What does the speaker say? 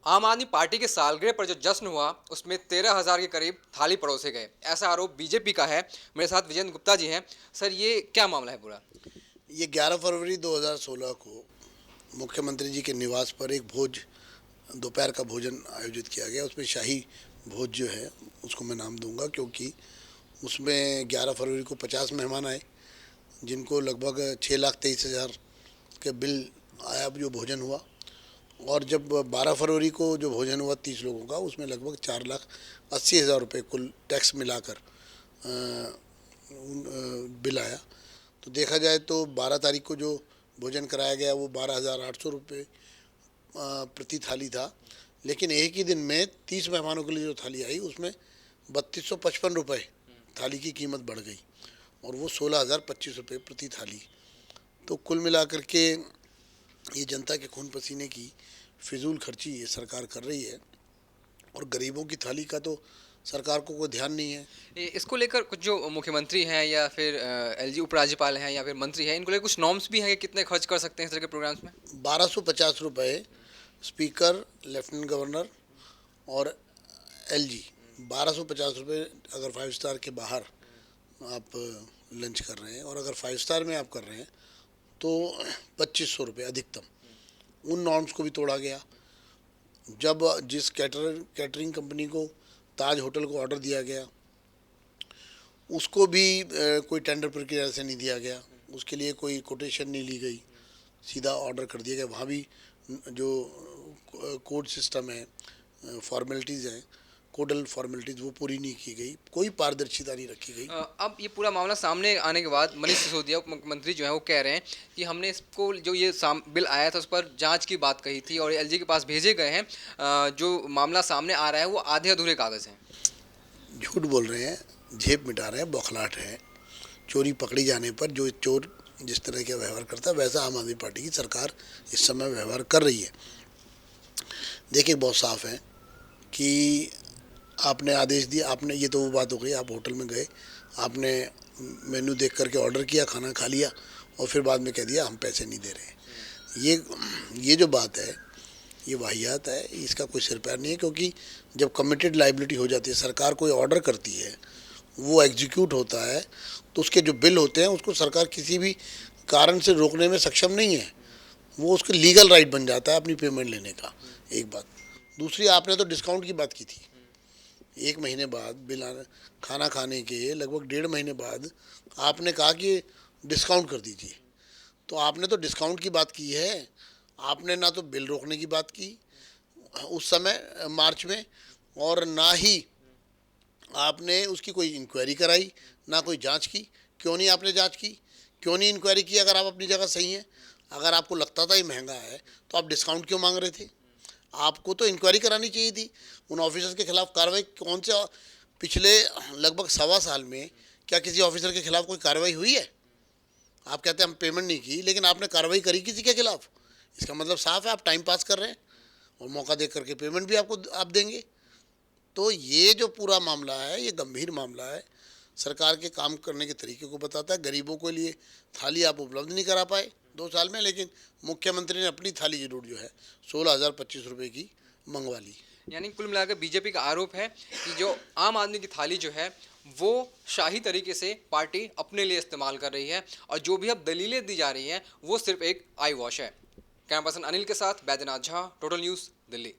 आम आदमी पार्टी के सालगिरह पर जो जश्न हुआ उसमें 13,000 के करीब थाली परोसे गए, ऐसा आरोप बीजेपी का है। मेरे साथ विजेंद्र गुप्ता जी हैं। सर, ये क्या मामला है पूरा? ये 11 फरवरी 2016 को मुख्यमंत्री जी के निवास पर एक भोज, दोपहर का भोजन आयोजित किया गया। उसमें शाही भोज जो है उसको मैं नाम दूंगा, क्योंकि उसमें 11 फरवरी को 50 मेहमान आए, जिनको लगभग 6,23,000 के बिल आया जो भोजन हुआ। और जब 12 फरवरी को जो भोजन हुआ 30 लोगों का, उसमें लगभग 4,80,000 रुपये कुल टैक्स मिलाकर बिल आया। तो देखा जाए तो 12 तारीख को जो भोजन कराया गया वो 12,800 रुपये प्रति थाली था, लेकिन एक ही दिन में 30 मेहमानों के लिए जो थाली आई उसमें 3,255 रुपये थाली की कीमत बढ़ गई और वो 16,025 रुपये प्रति थाली। तो कुल मिलाकर के ये जनता के खून पसीने की फिजूल खर्ची ये सरकार कर रही है, और गरीबों की थाली का तो सरकार को कोई ध्यान नहीं है। इसको लेकर कुछ जो मुख्यमंत्री हैं या फिर एलजी उपराज्यपाल हैं या फिर मंत्री हैं, इनको लेकर कुछ नॉर्म्स भी हैं कि कितने खर्च कर सकते हैं इस तरह के प्रोग्राम्स में? 1,250 रुपये स्पीकर, लेफ्टिनेंट गवर्नर और एलजी। 1,250 रुपये अगर 5 स्टार के बाहर आप लंच कर रहे हैं, और अगर 5 स्टार में आप कर रहे हैं तो 2,500 रुपये अधिकतम। उन नॉर्म्स को भी तोड़ा गया। जब जिस कैटरिंग कंपनी को ताज होटल को ऑर्डर दिया गया, उसको भी कोई टेंडर प्रक्रिया से नहीं दिया गया, उसके लिए कोई कोटेशन नहीं ली गई, सीधा ऑर्डर कर दिया गया। वहाँ भी जो कोड सिस्टम है, फॉर्मेलिटीज़ हैं, कोडल फॉर्मेलिटीज़, वो पूरी नहीं की गई, कोई पारदर्शिता नहीं रखी गई। अब ये पूरा मामला सामने आने के बाद मनीष सिसोदिया उप मुख्यमंत्री जो है वो कह रहे हैं कि हमने इसको जो ये बिल आया था उस पर जांच की बात कही थी और एलजी के पास भेजे गए हैं। जो मामला सामने आ रहा है वो आधे अधूरे कागज़ हैं। झूठ बोल रहे हैं, झेप मिटा रहे हैं, बौखलाहट है। चोरी पकड़ी जाने पर जो चोर जिस तरह का व्यवहार करता है, वैसा आम आदमी पार्टी की सरकार इस समय व्यवहार कर रही है। देखिए, बहुत साफ है कि आपने आदेश दिया, आपने, ये तो वो बात हो गई, आप होटल में गए, आपने मेन्यू देख करके ऑर्डर किया, खाना खा लिया और फिर बाद में कह दिया हम पैसे नहीं दे रहे। ये जो बात है ये वाहियात है, इसका कोई सिर पैर नहीं है। क्योंकि जब कमिटेड लाइबिलिटी हो जाती है, सरकार कोई ऑर्डर करती है, वो एग्जीक्यूट होता है, तो उसके जो बिल होते हैं उसको सरकार किसी भी कारण से रोकने में सक्षम नहीं है। वो उसके लीगल राइट बन जाता है अपनी पेमेंट लेने का। एक बात। दूसरी, आपने तो डिस्काउंट की बात की थी। 1 महीने बाद बिल खाना खाने के लगभग 1.5 महीने बाद आपने कहा कि डिस्काउंट कर दीजिए। तो आपने तो डिस्काउंट की बात की है, आपने ना तो बिल रोकने की बात की उस समय मार्च में, और ना ही आपने उसकी कोई इंक्वायरी कराई, ना कोई जांच की। क्यों नहीं आपने जांच की, क्यों नहीं इंक्वायरी की? अगर आप अपनी जगह सही हैं, अगर आपको लगता था ये महंगा है तो आप डिस्काउंट क्यों मांग रहे थे? आपको तो इंक्वायरी करानी चाहिए थी। उन ऑफिसर्स के खिलाफ कार्रवाई कौन से, पिछले लगभग 1.25 साल में क्या किसी ऑफिसर के खिलाफ कोई कार्रवाई हुई है? आप कहते हैं हम पेमेंट नहीं की, लेकिन आपने कार्रवाई करी किसी के खिलाफ? इसका मतलब साफ है आप टाइम पास कर रहे हैं और मौका देख करके पेमेंट भी आप देंगे। तो ये जो पूरा मामला है ये गंभीर मामला है, सरकार के काम करने के तरीके को बताता है। गरीबों के लिए थाली आप उपलब्ध नहीं करा पाए 2 साल में, लेकिन मुख्यमंत्री ने अपनी थाली जरूर जो है 16,025 रुपये की मंगवा ली। यानी कुल मिलाकर बीजेपी का आरोप है कि जो आम आदमी की थाली जो है वो शाही तरीके से पार्टी अपने लिए इस्तेमाल कर रही है और जो भी अब दलीलें दी जा रही हैं वो सिर्फ एक आई वॉश है। कैमरा पर्सन अनिल के साथ बैद्यनाथ झा, टोटल न्यूज़, दिल्ली।